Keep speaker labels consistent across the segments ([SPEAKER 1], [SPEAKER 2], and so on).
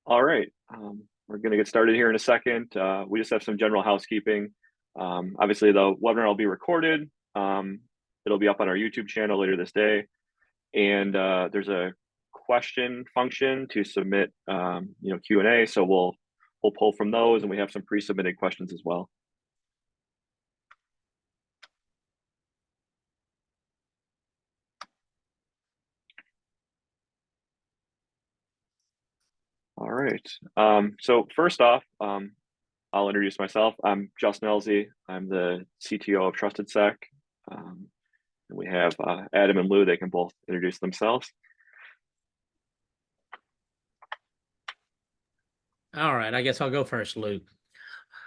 [SPEAKER 1] All right. We're going to get started here in a second. We just have some general housekeeping. Obviously, the webinar will be recorded. It'll be up on our YouTube channel later this day. And there's a question function to submit, Q&A. So we'll pull from those, and we have some pre-submitted questions as well. All right. So first off, I'll introduce myself. I'm Justin Elze. I'm the CTO of Trusted Sec. And we have Adam and Lou. They can both introduce themselves.
[SPEAKER 2] All right, I guess I'll go first, Lou.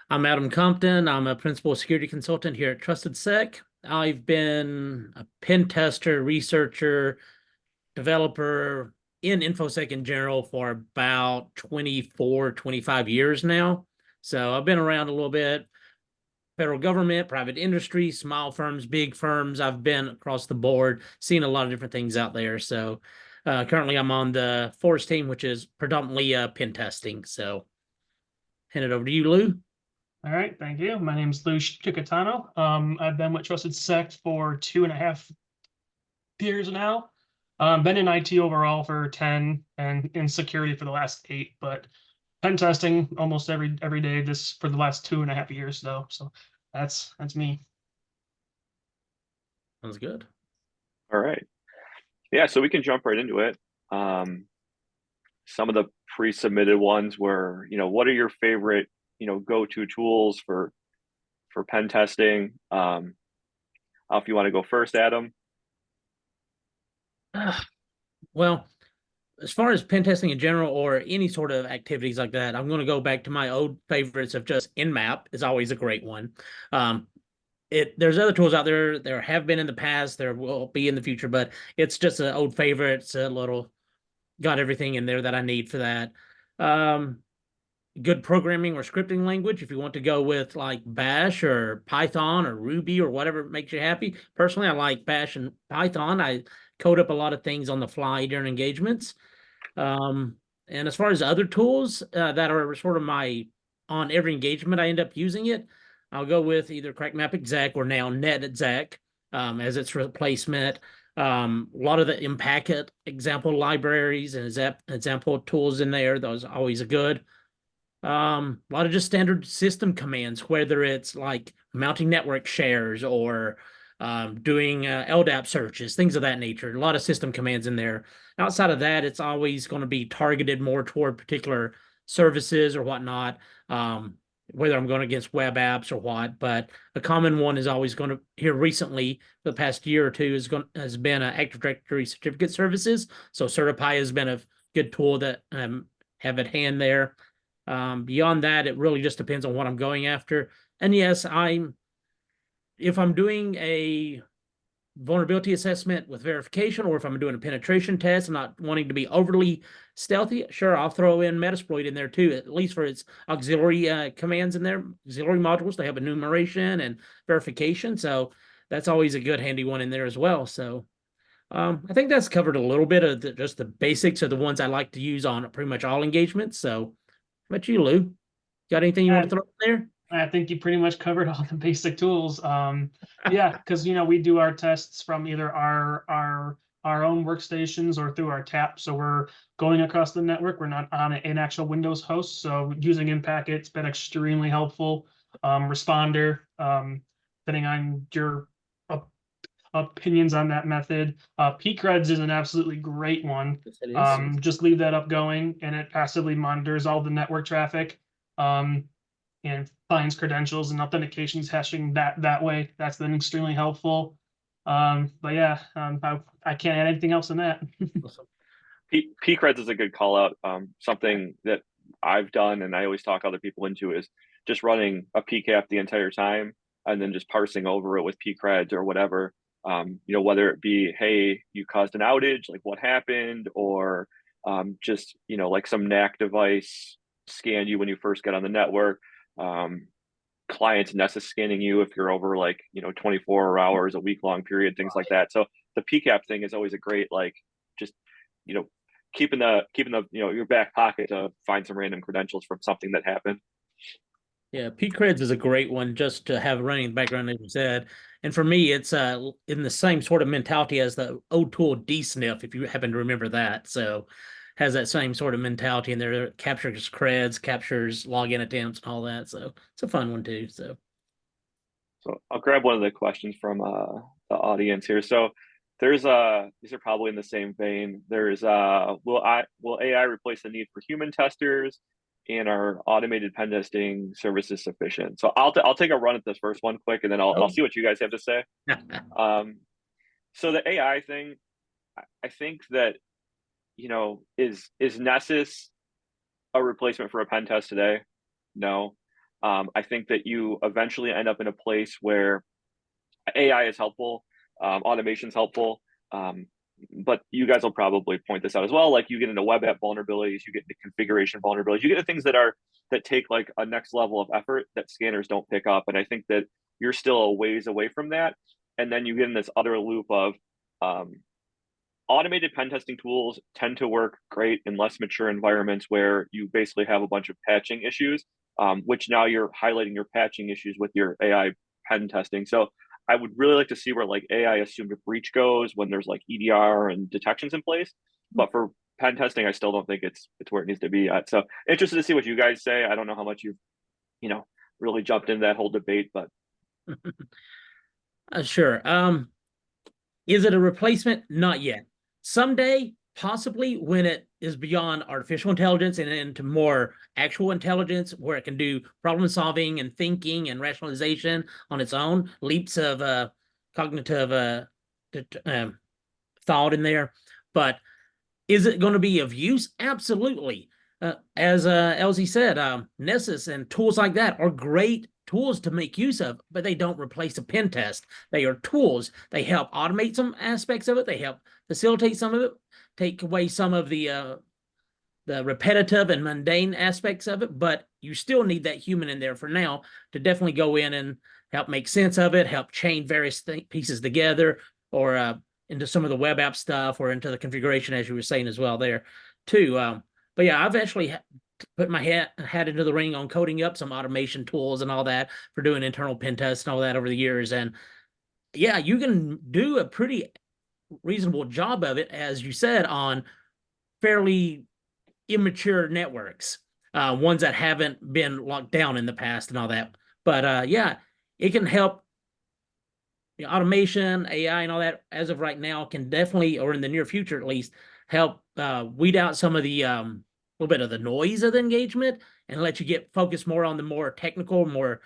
[SPEAKER 2] I'm Adam Compton. I'm a principal security consultant here at Trusted Sec. I've been a pen tester, researcher, developer in InfoSec in general for about 24, 25 years now. So I've been around a little bit. Federal government, private industry, small firms, big firms. I've been across the board, seen a lot of different things out there. So currently I'm on the Force team, which is predominantly pen testing. So hand it over to you, Lou.
[SPEAKER 3] All right, thank you. My name is Lou Scicchitano. I've been with Trusted Sec for 2.5 years now. Been in IT overall for 10 and in security for the last 8, but pen testing almost every day this for the last 2.5 years though. So that's me.
[SPEAKER 2] Sounds good.
[SPEAKER 1] All right. Yeah, so we can jump right into it. Some of the pre-submitted ones were, what are your favorite, go-to tools for pen testing? If you want to go first, Adam.
[SPEAKER 2] Well, as far as pen testing in general or any sort of activities like that, I'm going to go back to my old favorites of just Nmap is always a great one. There's other tools out there. There have been in the past. There will be in the future, but it's just an old favorite. It's a little got everything in there that I need for that. Good programming or scripting language. If you want to go with like Bash or Python or Ruby or whatever makes you happy. Personally, I like Bash and Python. I code up a lot of things on the fly during engagements. And as far as other tools that are sort of on every engagement, I end up using it. I'll go with either CrackMap Exec or now NetExec as its replacement. A lot of the Impacket example libraries and example tools in there. Those are always good. A lot of just standard system commands, whether it's like mounting network shares or doing LDAP searches, things of that nature. A lot of system commands in there. Outside of that, it's always going to be targeted more toward particular services or whatnot, whether I'm going against web apps or what. But a common one is always going to, here recently, for the past year or two, has been Active Directory certificate services. So Certify has been a good tool that have at hand there. Beyond that, it really just depends on what I'm going after. And yes, if I'm doing a vulnerability assessment with verification, or if I'm doing a penetration test, I'm not wanting to be overly stealthy, sure, I'll throw in Metasploit in there too, at least for its auxiliary commands in there, auxiliary modules. They have enumeration and verification. So that's always a good handy one in there as well. So I think that's covered a little bit of just the basics of the ones I like to use on pretty much all engagements. So how about you, Lou? Got anything you want to throw in there?
[SPEAKER 3] I think you pretty much covered all the basic tools. Yeah, because we do our tests from either our own workstations or through our TAP. So we're going across the network. We're not on an actual Windows host. So using Impacket's been extremely helpful. Responder, depending on your opinions on that method. Pcreds is an absolutely great one.
[SPEAKER 2] Yes,
[SPEAKER 3] Just leave that up going, and it passively monitors all the network traffic. And finds credentials and authentications hashing that way. That's been extremely helpful. But yeah, I can't add anything else than that.
[SPEAKER 2] awesome.
[SPEAKER 1] Pcreds is a good call out. Something that I've done and I always talk other people into is just running a PCAP the entire time and then just parsing over it with Pcreds or whatever. Whether it be, hey, you caused an outage, like what happened, or just like some NAC device scanned you when you first got on the network. Clients Nessus scanning you if you're over 24 hours, a week long period, things like that. So the PCAP thing is always a great just keeping the your back pocket to find some random credentials from something that happened.
[SPEAKER 2] Yeah, Pcreds is a great one just to have running in the background, as you said. And for me, it's in the same sort of mentality as the old tool DSNF, if you happen to remember that. So has that same sort of mentality in there. It captures creds, captures login attempts and all that. So it's a fun one too. So
[SPEAKER 1] I'll grab one of the questions from the audience here. So there's these are probably in the same vein. There's will AI replace the need for human testers, and are automated pen testing services sufficient? So I'll take a run at this first one quick, and then I'll see what you guys have to say. So the AI thing, I think that is Nessus a replacement for a pen test today? No. I think that you eventually end up in a place where AI is helpful, automation is helpful, but you guys will probably point this out as well. Like you get into web app vulnerabilities, you get into configuration vulnerabilities, you get into things that take like a next level of effort that scanners don't pick up. And I think that you're still a ways away from that. And then you get in this other loop of automated pen testing tools tend to work great in less mature environments where you basically have a bunch of patching issues, which now you're highlighting your patching issues with your AI pen testing. So I would really like to see where like AI assumed breach goes when there's like EDR and detections in place. But for pen testing, I still don't think it's where it needs to be at. So interested to see what you guys say. I don't know how much you've, really jumped into that whole debate, but
[SPEAKER 2] sure. Is it a replacement? Not yet. Someday, possibly, when it is beyond artificial intelligence and into more actual intelligence, where it can do problem solving and thinking and rationalization on its own, leaps of cognitive thought in there. But is it going to be of use? Absolutely. As Elze said, Nessus and tools like that are great tools to make use of, but they don't replace a pen test. They are tools. They help automate some aspects of it. They help facilitate some of it, take away some of the repetitive and mundane aspects of it, but you still need that human in there for now to definitely go in and help make sense of it, help chain various pieces together, or into some of the web app stuff, or into the configuration, as you were saying as well there too. But yeah, I've actually put my hat into the ring on coding up some automation tools and all that for doing internal pen tests and all that over the years. And yeah, you can do a pretty reasonable job of it, as you said, on fairly immature networks, ones that haven't been locked down in the past and all that. But yeah, it can help. Automation, AI, and all that, as of right now, can definitely, or in the near future at least, help weed out some of the little bit of the noise of the engagement and let you get focused more on the more technical, more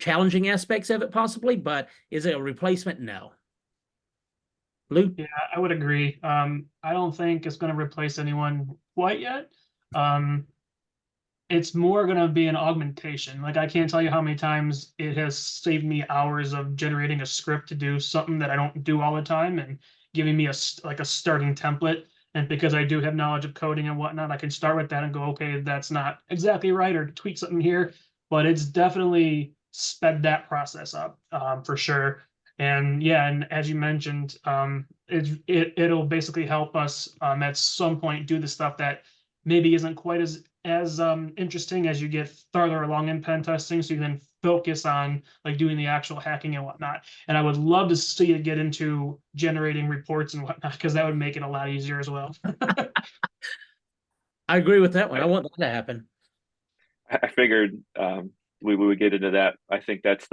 [SPEAKER 2] challenging aspects of it, possibly. But is it a replacement? No. Lou?
[SPEAKER 3] Yeah, I would agree. I don't think it's going to replace anyone quite yet. It's more going to be an augmentation. Like I can't tell you how many times it has saved me hours of generating a script to do something that I don't do all the time, and giving me a starting template. And because I do have knowledge of coding and whatnot, I can start with that and go, okay, that's not exactly right, or tweak something here. But it's definitely sped that process up, for sure. And yeah, and as you mentioned, it'll basically help us at some point do the stuff that maybe isn't quite as interesting as you get farther along in pen testing, so you can focus on like doing the actual hacking and whatnot. And I would love to see it get into generating reports and whatnot, because that would make it a lot easier as well.
[SPEAKER 2] I agree with that one. I want that to happen.
[SPEAKER 1] I figured we would get into that. I think that's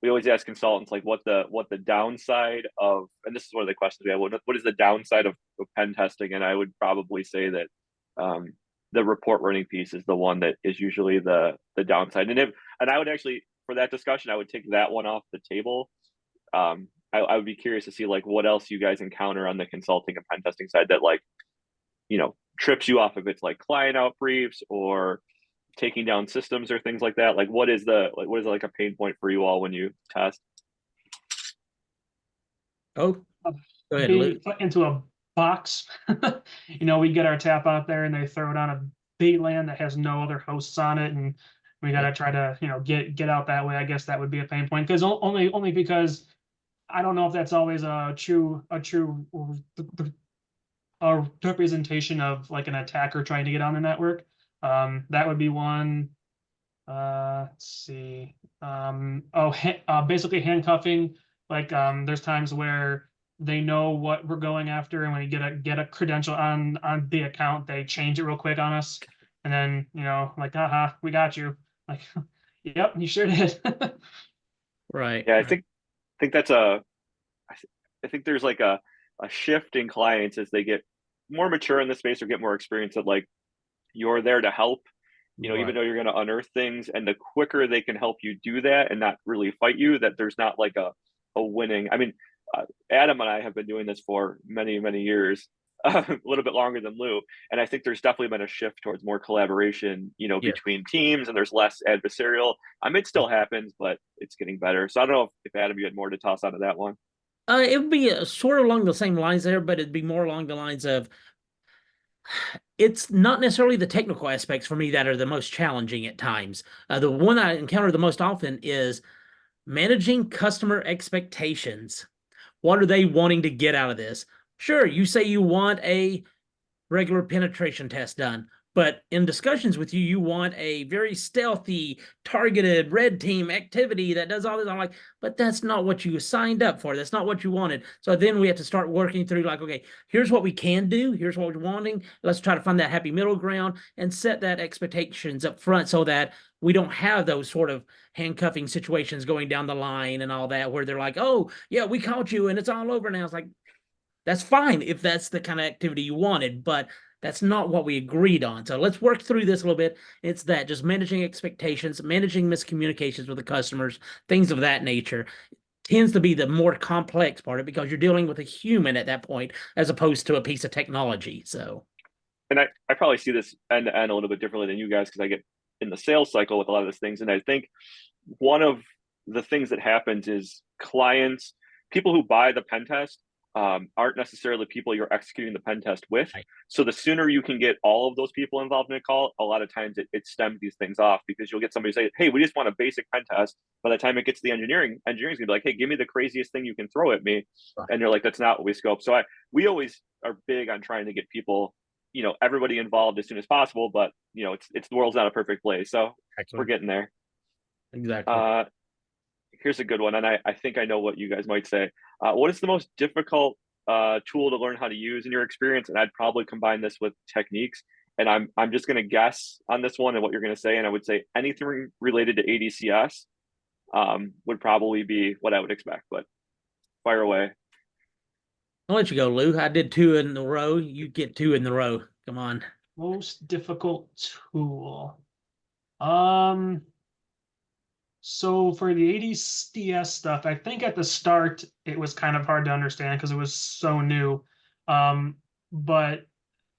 [SPEAKER 1] we always ask consultants like what the downside of, and this is one of the questions we have, what is the downside of pen testing? And I would probably say that the report running piece is the one that is usually the downside. And I would actually, for that discussion, I would take that one off the table. I would be curious to see like what else you guys encounter on the consulting and pen testing side that like, trips you off if it's like client out briefs or taking down systems or things like that. Like what is like a pain point for you all when you test?
[SPEAKER 2] Oh, go ahead,
[SPEAKER 3] Being
[SPEAKER 2] Lou.
[SPEAKER 3] put into a box. We get our tap out there and they throw it on a VLAN that has no other hosts on it, and we got to try to get out that way. I guess that would be a pain point, because only because I don't know if that's always a true a representation of like an attacker trying to get on the network. That would be one. Let's see. Basically handcuffing. Like, there's times where they know what we're going after, and when you get a credential on the account, they change it real quick on us, and then like, haha, we got you. Like, yep, you sure did.
[SPEAKER 2] Right.
[SPEAKER 1] Yeah, I
[SPEAKER 2] Right.
[SPEAKER 1] think that's I think there's like a shift in clients as they get more mature in the space or get more experience that like you're there to help, even
[SPEAKER 2] Right.
[SPEAKER 1] though you're going to unearth things, and the quicker they can help you do that and not really fight you, that there's not like a winning. I mean, Adam and I have been doing this for many, many years, a little bit longer than Lou. And I think there's definitely been a shift towards more collaboration,
[SPEAKER 2] Yes.
[SPEAKER 1] between teams, and there's less adversarial. I mean, it still happens, but it's getting better. So I don't know if Adam, you had more to toss out of that one.
[SPEAKER 2] It would be sort of along the same lines there, but it'd be more along the lines of it's not necessarily the technical aspects for me that are the most challenging at times. The one I encounter the most often is managing customer expectations. What are they wanting to get out of this? Sure, you say you want a regular penetration test done. But in discussions with you, you want a very stealthy, targeted red team activity that does all this. I'm like, but that's not what you signed up for. That's not what you wanted. So then we have to start working through like, okay, here's what we can do. Here's what we're wanting. Let's try to find that happy middle ground and set that expectations up front so that we don't have those sort of handcuffing situations going down the line and all that where they're like, oh, yeah, we caught you and it's all over now. It's like, that's fine if that's the kind of activity you wanted, but that's not what we agreed on. So let's work through this a little bit. It's that just managing expectations, managing miscommunications with the customers, things of that nature tends to be the more complex part of it because you're dealing with a human at that point as opposed to a piece of technology. So,
[SPEAKER 1] And I probably see this end to end a little bit differently than you guys because I get in the sales cycle with a lot of these things. And I think one of the things that happens is clients, people who buy the pen test, aren't necessarily people you're executing the pen test with.
[SPEAKER 2] right.
[SPEAKER 1] So the sooner you can get all of those people involved in a call, a lot of times it stems these things off because you'll get somebody say, "Hey, we just want a basic pen test." By the time it gets to the engineering's gonna be like, "Hey, give me the craziest thing you can throw at me,"
[SPEAKER 2] Right.
[SPEAKER 1] and you're like, "That's not what we scope." So we always are big on trying to get people, everybody involved as soon as possible. But it's the world's not a perfect place, so we're
[SPEAKER 2] Excellent.
[SPEAKER 1] getting there.
[SPEAKER 2] Exactly.
[SPEAKER 1] Uh, Here's a good one, and I think I know what you guys might say. What is the most difficult tool to learn how to use in your experience? And I'd probably combine this with techniques. And I'm just going to guess on this one and what you're going to say. And I would say anything related to ADCS would probably be what I would expect. But fire away.
[SPEAKER 2] I'll let you go, Lou. I did two in a row. You get two in the row. Come on.
[SPEAKER 3] Most difficult tool. Um, so for the ADCS stuff, I think at the start it was kind of hard to understand because it was so new. But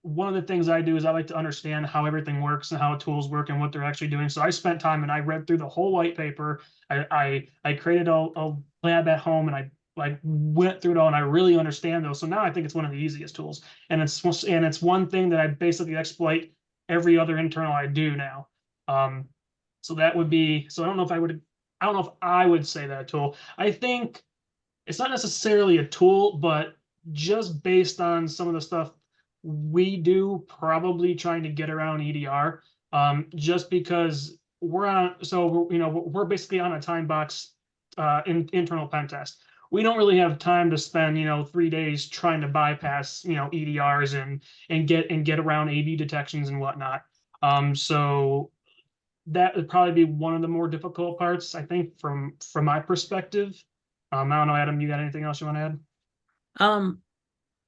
[SPEAKER 3] one of the things I do is I like to understand how everything works and how tools work and what they're actually doing. So I spent time and I read through the whole white paper. I created a lab at home and I like went through it all and I really understand those. So now I think it's one of the easiest tools. And it's one thing that I basically exploit every other internal I do now. So that would be, so I don't know if I would say that a tool. I think it's not necessarily a tool, but just based on some of the stuff we do, probably trying to get around EDR, just because we're basically on a time box internal pen test. We don't really have time to spend 3 days trying to bypass EDRs and get around AV detections and whatnot. So that would probably be one of the more difficult parts, I think, from my perspective. I don't know, Adam, you got anything else you want to add?
[SPEAKER 2] Um,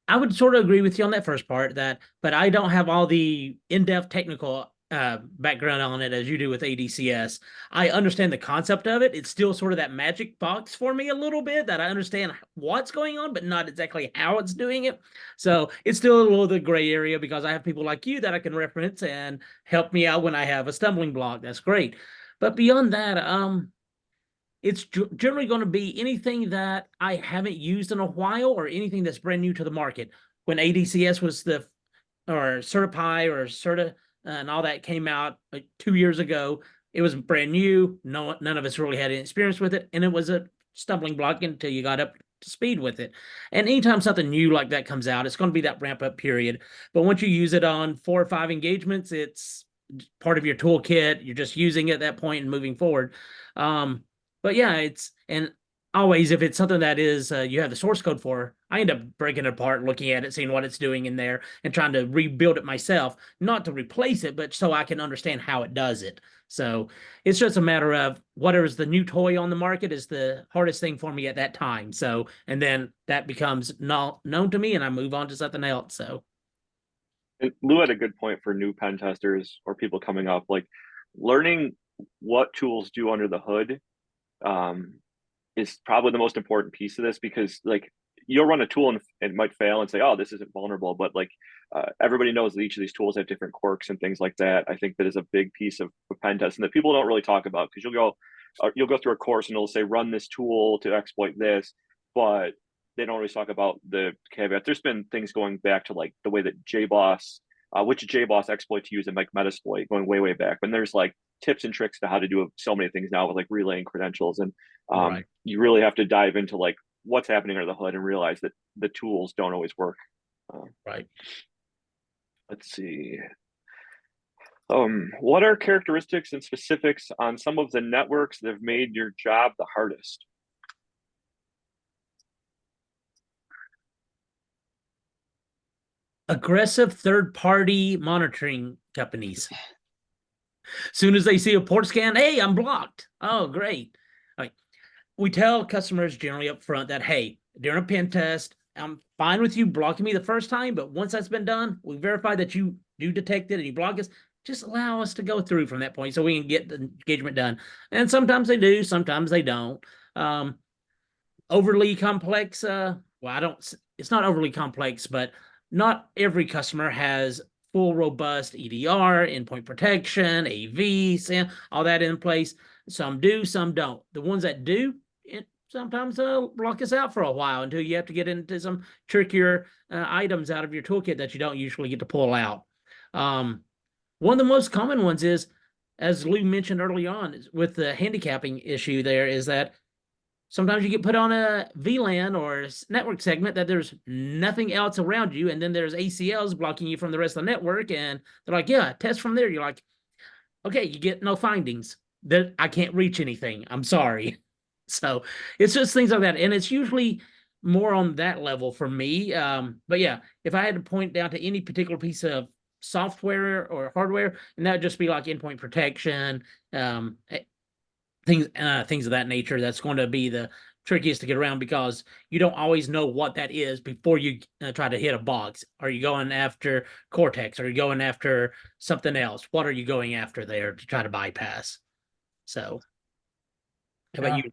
[SPEAKER 2] I would sort of agree with you on that first part that, but I don't have all the in-depth technical background on it as you do with ADCS. I understand the concept of it. It's still sort of that magic box for me a little bit that I understand what's going on, but not exactly how it's doing it. So it's still a little of the gray area because I have people like you that I can reference and help me out when I have a stumbling block. That's great. But beyond that, it's generally going to be anything that I haven't used in a while or anything that's brand new to the market. When ADCS was or CertiPy or Certa and all that came out like 2 years ago, it was brand new. None of us really had any experience with it. And it was a stumbling block until you got up to speed with it. And anytime something new like that comes out, it's going to be that ramp up period. But once you use it on 4 or 5 engagements, it's part of your toolkit. You're just using it at that point and moving forward. But yeah, and always, if it's something that is you have the source code for, I end up breaking it apart, looking at it, seeing what it's doing in there, and trying to rebuild it myself, not to replace it, but so I can understand how it does it. So it's just a matter of whatever's the new toy on the market is the hardest thing for me at that time. So, and then that becomes not known to me, and I move on to something else. So,
[SPEAKER 1] And Lou had a good point for new pen testers or people coming up, like learning what tools do under the hood is probably the most important piece of this, because like you'll run a tool and it might fail and say, oh, this isn't vulnerable, but like everybody knows that each of these tools have different quirks and things like that. I think that is a big piece of pen testing that people don't really talk about, because you'll go through a course and it'll say run this tool to exploit this, but they don't always talk about the caveat. There's been things going back to like the way that JBoss, which JBoss exploit to use and like Metasploit, going way back. But there's like tips and tricks to how to do so many things now with like relaying credentials, and
[SPEAKER 2] right.
[SPEAKER 1] you really have to dive into like what's happening under the hood and realize that the tools don't always work.
[SPEAKER 2] Right.
[SPEAKER 1] Let's see. What are characteristics and specifics on some of the networks that have made your job the hardest?
[SPEAKER 2] Aggressive third-party monitoring companies. Soon as they see a port scan, hey, I'm blocked. Oh, great. Like, we tell customers generally up front that, hey, during a pen test, I'm fine with you blocking me the first time, but once that's been done, we verify that you do detect it and you block us. Just allow us to go through from that point so we can get the engagement done. And sometimes they do, sometimes they don't. Overly complex, it's not overly complex, but not every customer has full robust EDR, endpoint protection, AV, SAM, all that in place. Some do, some don't. The ones that do, sometimes block us out for a while until you have to get into some trickier items out of your toolkit that you don't usually get to pull out. One of the most common ones is, as Lou mentioned early on, with the handicapping issue there, is that sometimes you get put on a VLAN or a network segment that there's nothing else around you, and then there's ACLs blocking you from the rest of the network, and they're like, yeah, test from there. You're like, okay, you get no findings. That I can't reach anything. I'm sorry. So it's just things like that, and it's usually more on that level for me. But yeah, if I had to point down to any particular piece of software or hardware, and that would just be like endpoint protection, things of that nature, that's going to be the trickiest to get around, because you don't always know what that is before you try to hit a box. Are you going after Cortex? Are you going after something else? What are you going after there to try to bypass? So how about you?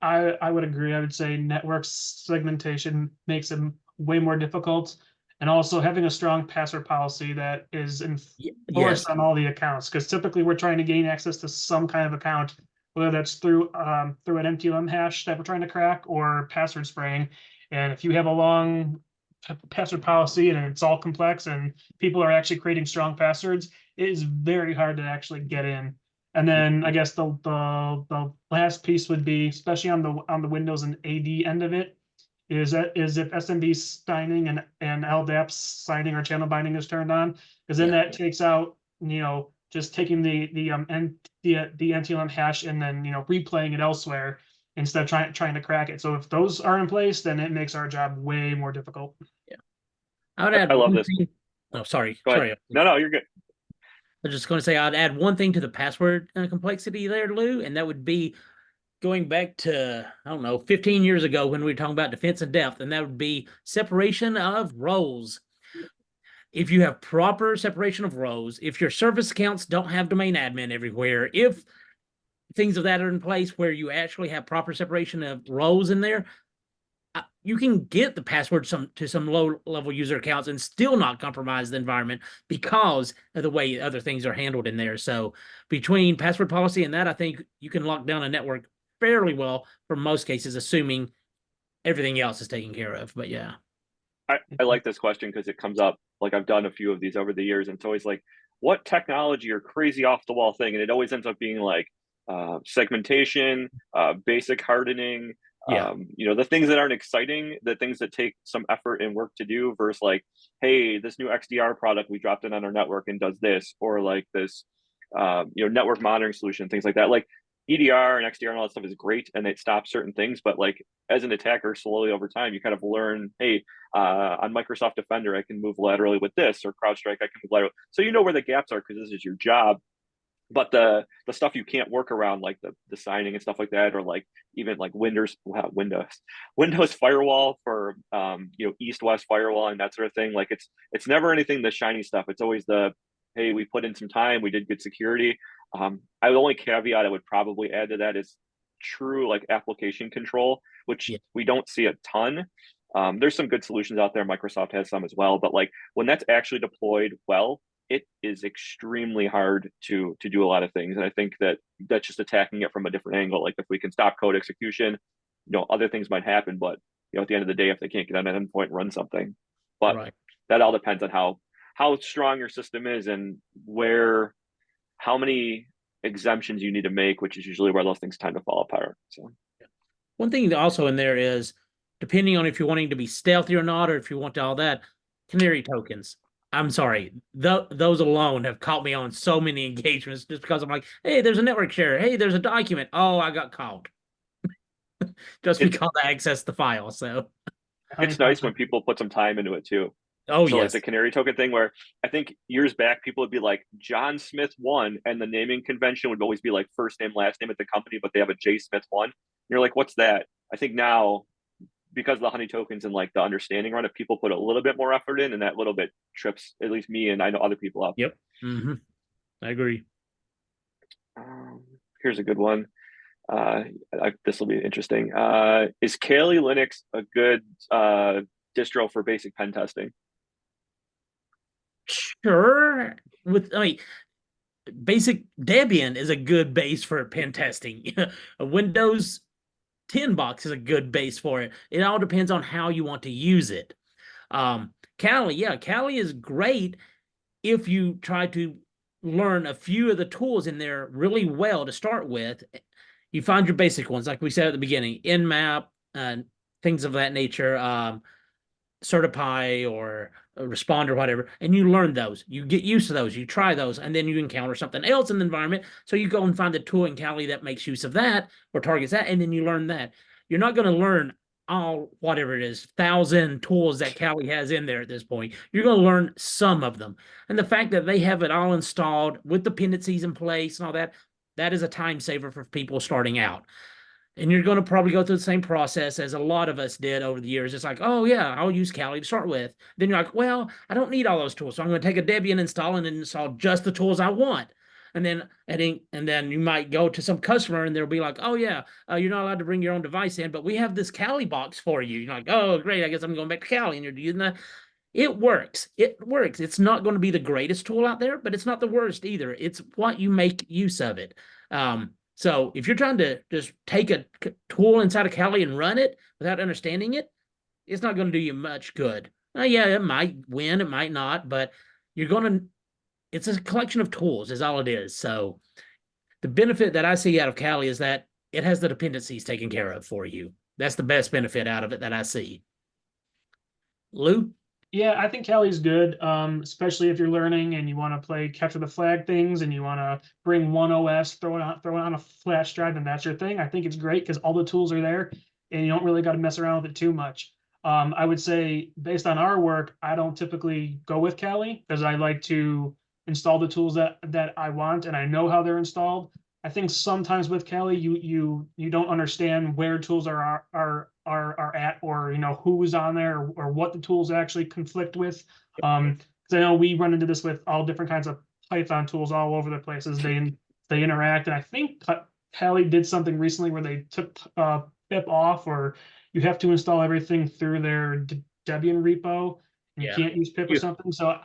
[SPEAKER 3] I would agree. I would say network segmentation makes them way more difficult, and also having a strong password policy that is enforced on all the accounts, because typically we're trying to gain access to some kind of account, whether that's through an MTLM hash that we're trying to crack or password spraying. And if you have a long password policy and it's all complex and people are actually creating strong passwords, it is very hard to actually get in. And then I guess the last piece would be, especially on the Windows and AD end of it, is if SMB signing and LDAP signing or channel binding is turned on, because then that takes out, just taking the NTLM hash and then replaying it elsewhere instead of trying to crack it. So if those are in place, then it makes our job way more difficult.
[SPEAKER 2] Yeah, I would add.
[SPEAKER 1] I love this.
[SPEAKER 2] Oh, sorry.
[SPEAKER 1] Go ahead. No, you're good.
[SPEAKER 2] I was just going to say I'd add one thing to the password complexity there, Lou, and that would be going back to, I don't know, 15 years ago when we were talking about defense in depth, and that would be separation of roles. If you have proper separation of roles, if your service accounts don't have domain admin everywhere, if things of that are in place where you actually have proper separation of roles in there, you can get the password to some low-level user accounts and still not compromise the environment because of the way other things are handled in there. So between password policy and that, I think you can lock down a network fairly well for most cases, assuming everything else is taken care of. But yeah.
[SPEAKER 1] I like this question because it comes up, like I've done a few of these over the years, and it's always like, what technology or crazy off-the-wall thing? And it always ends up being like segmentation, basic hardening,
[SPEAKER 2] Yeah.
[SPEAKER 1] You know, the things that aren't exciting, the things that take some effort and work to do versus like, hey, this new XDR product we dropped in on our network and does this, or like this, you know, network monitoring solution, things like that. Like EDR and XDR and all that stuff is great and it stops certain things, but like as an attacker, slowly over time, you kind of learn, hey, on Microsoft Defender, I can move laterally with this, or CrowdStrike, I can move laterally. So you know where the gaps are because this is your job. But the stuff you can't work around, like the signing and stuff like that, or like even like Windows firewall for you know, east-west firewall and that sort of thing. Like it's never anything the shiny stuff. It's always the, hey, we put in some time, we did good security. The only caveat I would probably add to that is true like application control, which
[SPEAKER 2] Yeah.
[SPEAKER 1] we don't see a ton. There's some good solutions out there. Microsoft has some as well, but like when that's actually deployed well, it is extremely hard to do a lot of things. And I think that that's just attacking it from a different angle. Like if we can stop code execution, you know, other things might happen, but you know, at the end of the day, if they can't get on an endpoint and run something, but
[SPEAKER 2] Right.
[SPEAKER 1] that all depends on how strong your system is and how many exemptions you need to make, which is usually where those things tend to fall apart. So
[SPEAKER 2] One thing also in there is, depending on if you're wanting to be stealthy or not, or if you want all that, Canary tokens. I'm sorry, those alone have caught me on so many engagements just because I'm like, hey, there's a network share. Hey, there's a document. Oh, I got caught just
[SPEAKER 1] it's
[SPEAKER 2] because I accessed the file. So,
[SPEAKER 1] it's nice when people put some time into it too.
[SPEAKER 2] oh
[SPEAKER 1] So like
[SPEAKER 2] yes,
[SPEAKER 1] the Canary token thing, where I think years back people would be like John Smith 1, and the naming convention would always be like first name last name at the company, but they have a J Smith 1. And you're like, what's that? I think now, because of the honey tokens and like the understanding around it, people put a little bit more effort in, and that little bit trips at least me and I know other people up.
[SPEAKER 2] yep, I agree.
[SPEAKER 1] Here's a good one. This will be interesting. Is Kali Linux a good distro for basic pen testing?
[SPEAKER 2] Sure, I mean, basic Debian is a good base for pen testing. A Windows 10 box is a good base for it. It all depends on how you want to use it. Kali is great if you try to learn a few of the tools in there really well to start with. You find your basic ones, like we said at the beginning, Nmap and things of that nature, Certify or Respond or whatever, and you learn those. You get used to those. You try those, and then you encounter something else in the environment. So you go and find the tool in Kali that makes use of that or targets that, and then you learn that. You're not going to learn all whatever it is 1,000 tools that Kali has in there at this point. You're going to learn some of them, and the fact that they have it all installed with dependencies in place and all that, that is a time saver for people starting out. And you're going to probably go through the same process as a lot of us did over the years. It's like, oh yeah, I'll use Kali to start with. Then you're like, well, I don't need all those tools, so I'm going to take a Debian install and install just the tools I want. And then you might go to some customer and they'll be like, oh yeah, you're not allowed to bring your own device in, but we have this Kali box for you. You're like, oh great, I guess I'm going back to Kali, and you're using that. It works. It works. It's not going to be the greatest tool out there, but it's not the worst either. It's what you make use of it. So if you're trying to just take a tool inside of Kali and run it without understanding it, it's not going to do you much good. Yeah, it might win, it might not, but you're going to, it's a collection of tools is all it is. So the benefit that I see out of Kali is that it has the dependencies taken care of for you. That's the best benefit out of it that I see. Lou?
[SPEAKER 3] Yeah, I think Kali's good, especially if you're learning and you want to play capture the flag things and you want to bring one OS, throw it on a flash drive, and that's your thing. I think it's great because all the tools are there and you don't really got to mess around with it too much. I would say based on our work, I don't typically go with Kali because I like to install the tools that I want and I know how they're installed. I think sometimes with Kali, you don't understand where tools are at, or who's on there, or what the tools actually conflict with. Because I know we run into this with all different kinds of Python tools all over the places. They interact, and I think Kali did something recently where they took pip off, or you have to install everything through their Debian repo. And you can't use pip or something. So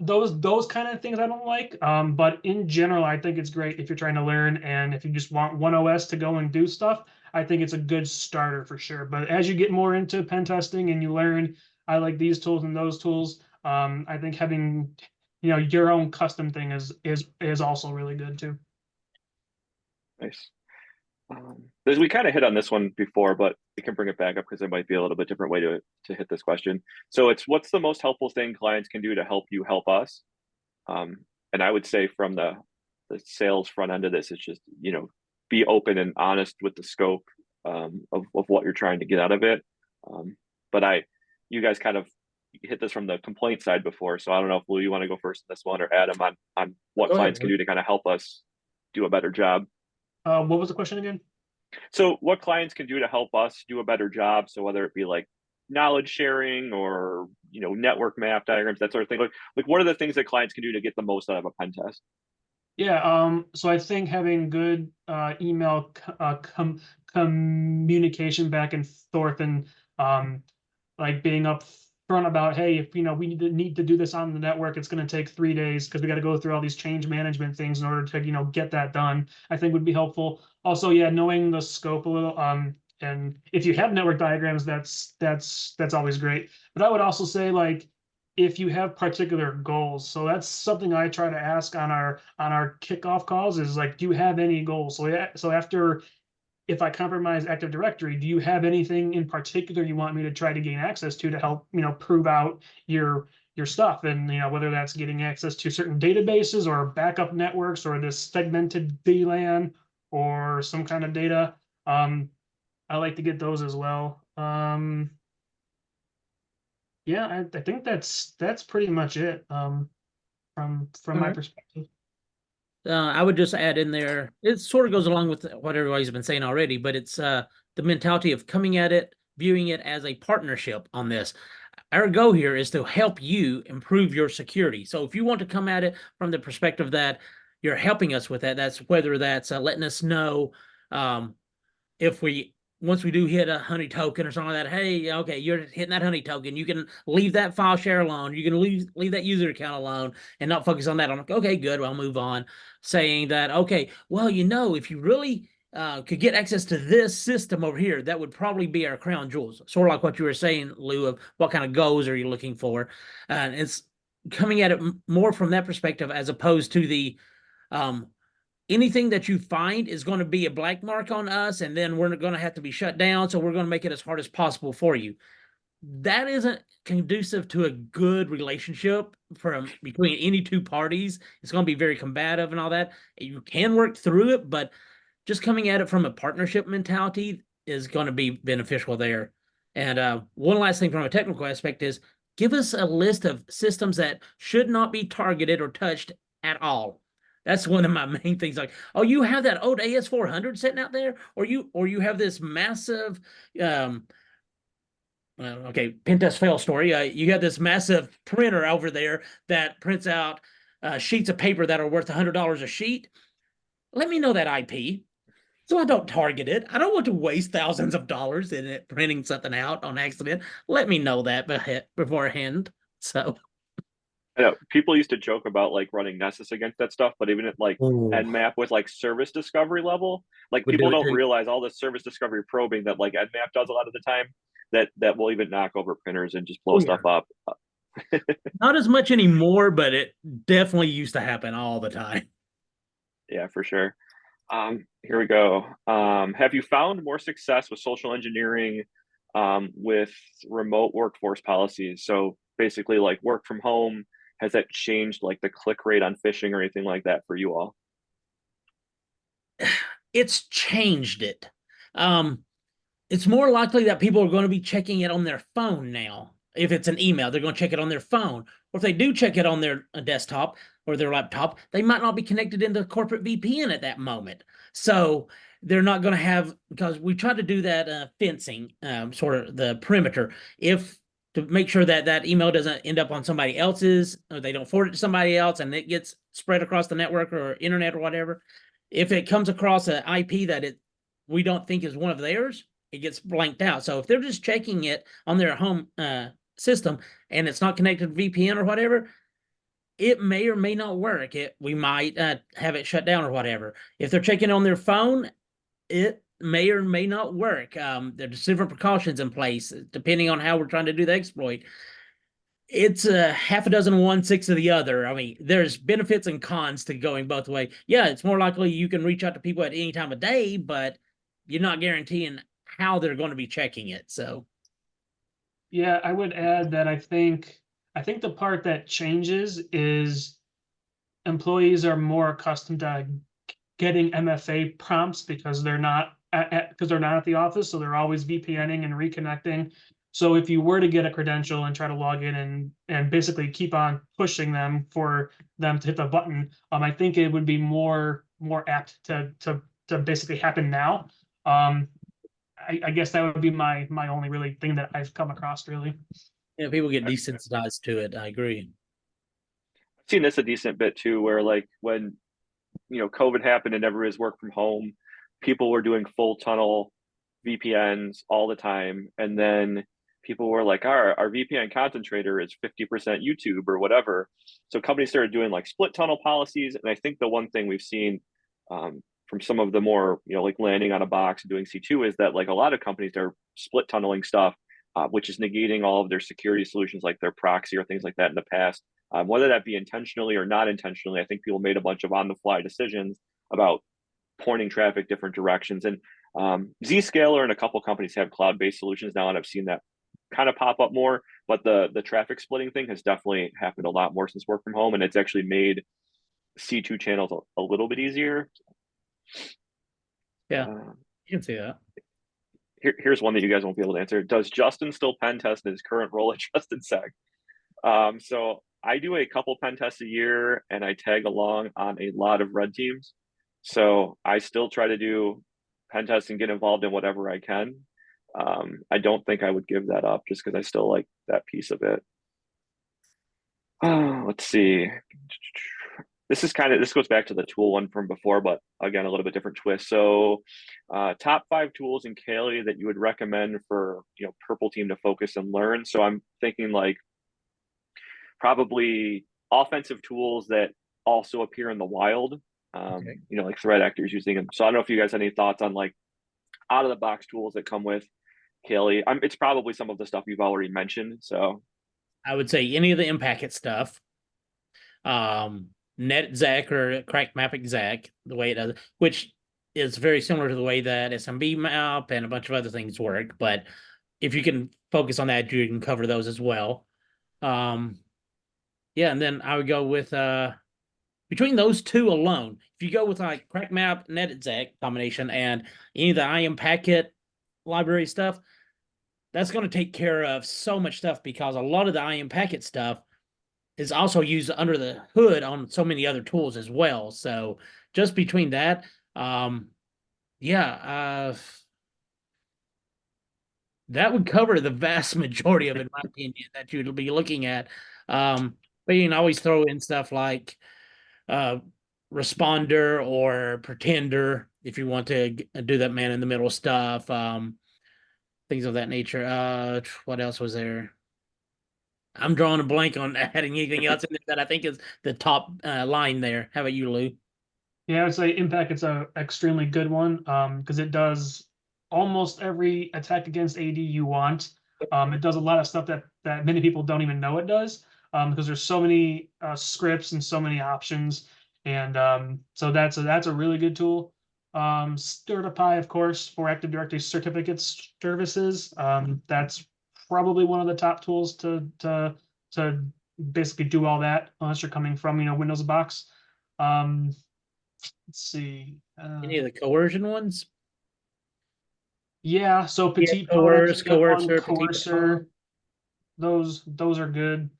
[SPEAKER 3] those kind of things I don't like. But in general, I think it's great if you're trying to learn, and if you just want one OS to go and do stuff, I think it's a good starter for sure. But as you get more into pen testing and you learn, I like these tools and those tools. I think having your own custom thing is also really good too.
[SPEAKER 1] Nice. We kind of hit on this one before, but we can bring it back up because there might be a little bit different way to hit this question. So it's, what's the most helpful thing clients can do to help you help us? And I would say from the sales front end of this, it's just, be open and honest with the scope of what you're trying to get out of it. But you guys kind of hit this from the complaint side before, so I don't know if Lou, you want to go first in this one, or Adam on what clients can do to kind of help us do a better job.
[SPEAKER 3] What was the question again?
[SPEAKER 1] So what clients can do to help us do a better job. So whether it be like knowledge sharing or, network map diagrams, that sort of thing. Like what are the things that clients can do to get the most out of a pen test?
[SPEAKER 3] Yeah, so I think having good email communication back and forth, and like being upfront about, hey, if we need to do this on the network, it's going to take 3 days because we got to go through all these change management things in order to get that done, I think would be helpful. Also, yeah, knowing the scope a little, and if you have network diagrams, that's always great. But I would also say, like, if you have particular goals, so that's something I try to ask on our kickoff calls, is like, do you have any goals? So after, if I compromise Active Directory, do you have anything in particular you want me to try to gain access to help, prove out your stuff? And, whether that's getting access to certain databases or backup networks or this segmented VLAN or some kind of data. I like to get those as well. Yeah, I think that's pretty much it, from my perspective.
[SPEAKER 2] I would just add in there, it sort of goes along with what everybody's been saying already, but it's the mentality of coming at it, viewing it as a partnership on this. Our goal here is to help you improve your security. So if you want to come at it from the perspective that you're helping us with that, that's whether that's letting us know if once we do hit a honey token or something like that, hey, okay, you're hitting that honey token, you can leave that file share alone, you can leave that user account alone and not focus on that. I'm like, okay, good, I'll move on. Saying that, okay, well, if you really could get access to this system over here, that would probably be our crown jewels. Sort of like what you were saying, Lou, of what kind of goals are you looking for? And it's coming at it more from that perspective, as opposed to the anything that you find is going to be a black mark on us, and then we're going to have to be shut down, so we're going to make it as hard as possible for you. That isn't conducive to a good relationship between any two parties. It's going to be very combative and all that. You can work through it, but just coming at it from a partnership mentality is going to be beneficial there. And one last thing from a technical aspect is, give us a list of systems that should not be targeted or touched at all. That's one of my main things. Like, oh, you have that old AS400 sitting out there, or you have this massive, okay, pentest fail story. You have this massive printer over there that prints out sheets of paper that are worth $100 a sheet. Let me know that IP, so I don't target it. I don't want to waste thousands of dollars in it printing something out on accident. Let me know that beforehand. So.
[SPEAKER 1] I know people used to joke about like running Nessus against that stuff, but even at like Nmap with like service discovery level, like people don't realize all the service discovery probing that like Nmap does a lot of the time that will even knock over printers and just blow stuff up.
[SPEAKER 2] Not as much anymore, but it definitely used to happen all the time.
[SPEAKER 1] Yeah, for sure. Here we go. Have you found more success with social engineering with remote workforce policies? So basically like work from home. Has that changed like the click rate on phishing or anything like that for you all?
[SPEAKER 2] It's changed it. It's more likely that people are going to be checking it on their phone now. If it's an email, they're going to check it on their phone. Or if they do check it on their desktop or their laptop, they might not be connected into corporate VPN at that moment. So they're not going to have, because we try to do that fencing, sort of the perimeter. To make sure that that email doesn't end up on somebody else's, or they don't forward it to somebody else and it gets spread across the network or internet or whatever. If it comes across an IP that we don't think is one of theirs, it gets blanked out. So if they're just checking it on their home system and it's not connected to VPN or whatever, it may or may not work. We might have it shut down or whatever. If they're checking on their phone, it may or may not work. There's different precautions in place depending on how we're trying to do the exploit. It's a half a dozen of one, six of the other. I mean, there's benefits and cons to going both ways. Yeah, it's more likely you can reach out to people at any time of day, but you're not guaranteeing how they're going to be checking it. So
[SPEAKER 3] Yeah, I would add that I think the part that changes is employees are more accustomed to getting MFA prompts because they're not at the office, so they're always VPNing and reconnecting. So if you were to get a credential and try to log in and basically keep on pushing them for them to hit the button, I think it would be more apt to basically happen now. I guess that would be my only really thing that I've come across really.
[SPEAKER 2] yeah, people get desensitized to it. I agree.
[SPEAKER 1] I've seen this a decent bit too, where like when COVID happened and everybody's work from home, people were doing full tunnel VPNs all the time, and then people were like, our VPN concentrator is 50% YouTube or whatever. So companies started doing like split tunnel policies, and I think the one thing we've seen from some of the more like landing on a box and doing C2 is that like a lot of companies are split tunneling stuff, which is negating all of their security solutions like their proxy or things like that in the past. Whether that be intentionally or not intentionally, I think people made a bunch of on the fly decisions about pointing traffic different directions. And Zscaler and a couple companies have cloud-based solutions now, and I've seen that kind of pop up more. But the traffic splitting thing has definitely happened a lot more since work from home, and it's actually made C2 channels a little bit easier.
[SPEAKER 2] Yeah, you can see that.
[SPEAKER 1] Here's one that you guys won't be able to answer. Does Justin still pen test in his current role at Justin Sec? So I do a couple pen tests a year, and I tag along on a lot of red teams. So I still try to do pen tests and get involved in whatever I can. I don't think I would give that up just because I still like that piece of it. Let's see. This goes back to the tool one from before, but again, a little bit different twist. So top 5 tools in Kali that you would recommend for purple team to focus and learn. So I'm thinking like probably offensive tools that also appear in the wild,
[SPEAKER 2] Okay.
[SPEAKER 1] like threat actors using them. So I don't know if you guys have any thoughts on like out of the box tools that come with Kali. It's probably some of the stuff you've already mentioned. So
[SPEAKER 2] I would say any of the impacket stuff. NetZac or Crack Map Exact, the way it does, which is very similar to the way that SMB map and a bunch of other things work. But if you can focus on that, you can cover those as well. Yeah, and then I would go with between those two alone, if you go with like Crack Map, NetZac combination, and any of the IM packet library stuff, that's going to take care of so much stuff because a lot of the IM packet stuff is also used under the hood on so many other tools as well. So just between that, yeah, that would cover the vast majority of it, in my opinion, that you'd be looking at. But you can always throw in stuff like responder or pretender if you want to do that man in the middle stuff, things of that nature. What else was there? I'm drawing a blank on adding anything else in there that I think is the top line there. How about you, Lou?
[SPEAKER 3] Yeah, I would say Impact it's a extremely good one because it does almost every attack against AD you want. It does a lot of stuff that many people don't even know it does because there's so many scripts and so many options, and so that's a really good tool. Certify, of course, for Active Directory certificates services. That's probably one of the top tools to basically do all that unless you're coming from Windows box. Let's see.
[SPEAKER 2] Any of the coercion ones?
[SPEAKER 3] Yeah, so
[SPEAKER 2] Yeah,
[SPEAKER 3] Petit Pot's a good one,
[SPEAKER 2] coercer, petit
[SPEAKER 3] Coercer. Those are good.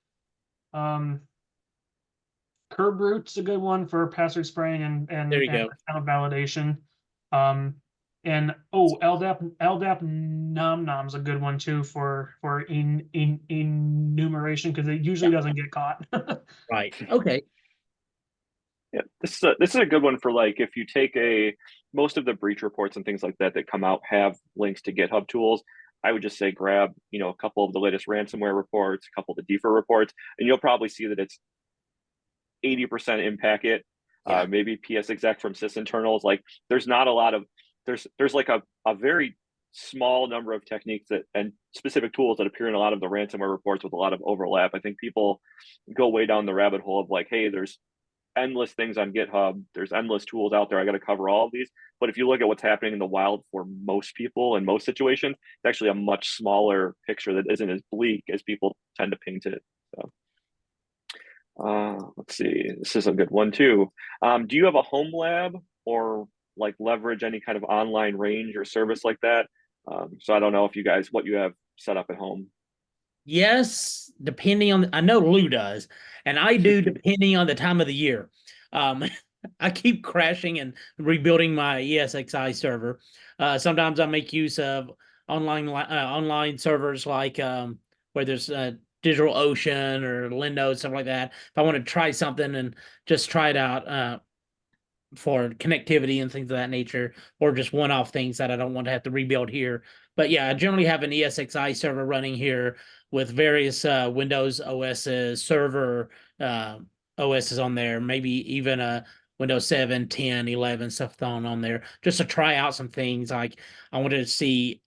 [SPEAKER 3] Curb Root's a good one for password spraying
[SPEAKER 2] There you go.
[SPEAKER 3] account validation. And LDAP Nom Nom's a good one too for enumeration because it usually doesn't get caught.
[SPEAKER 2] Right. Okay.
[SPEAKER 1] yeah, this is a good one for like if you take most of the breach reports and things like that that come out have links to GitHub tools. I would just say grab a couple of the latest ransomware reports, a couple of the DFIR reports, and you'll probably see that it's 80% in packet,
[SPEAKER 2] Yeah.
[SPEAKER 1] maybe PS exec from sysinternals. Like there's not a lot of there's like a very small number of techniques that and specific tools that appear in a lot of the ransomware reports with a lot of overlap. I think people go way down the rabbit hole of like, hey, there's endless things on GitHub. There's endless tools out there. I got to cover all of these. But if you look at what's happening in the wild for most people in most situations, it's actually a much smaller picture that isn't as bleak as people tend to paint it. So let's see, this is a good one too. Do you have a home lab or like leverage any kind of online range or service like that? So I don't know if you guys, what you have set up at home.
[SPEAKER 2] Yes, depending on, I know Lou does, and I do depending on the time of the year. Um, I keep crashing and rebuilding my ESXi server. Sometimes I make use of online servers like where there's DigitalOcean or Linode, stuff like that. If I want to try something and just try it out for connectivity and things of that nature, or just one-off things that I don't want to have to rebuild here. But yeah, I generally have an ESXi server running here with various Windows OSs, server OSs on there, maybe even a Windows 7, 10, 11 stuff on there, just to try out some things. Like I wanted to see,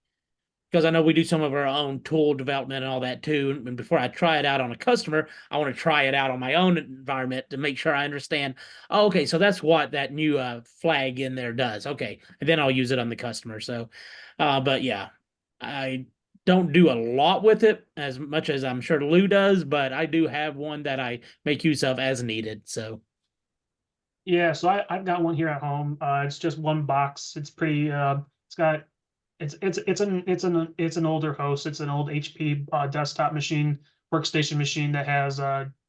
[SPEAKER 2] because I know we do some of our own tool development and all that too. And before I try it out on a customer, I want to try it out on my own environment to make sure I understand. Oh, okay, so that's what that new flag in there does. Okay, and then I'll use it on the customer. So, but yeah, I don't do a lot with it as much as I'm sure Lou does, but I do have one that I make use of as needed. So.
[SPEAKER 3] Yeah, so I've got one here at home. It's just one box. It's pretty. It's got it's an older host. It's an old HP desktop machine, workstation machine that has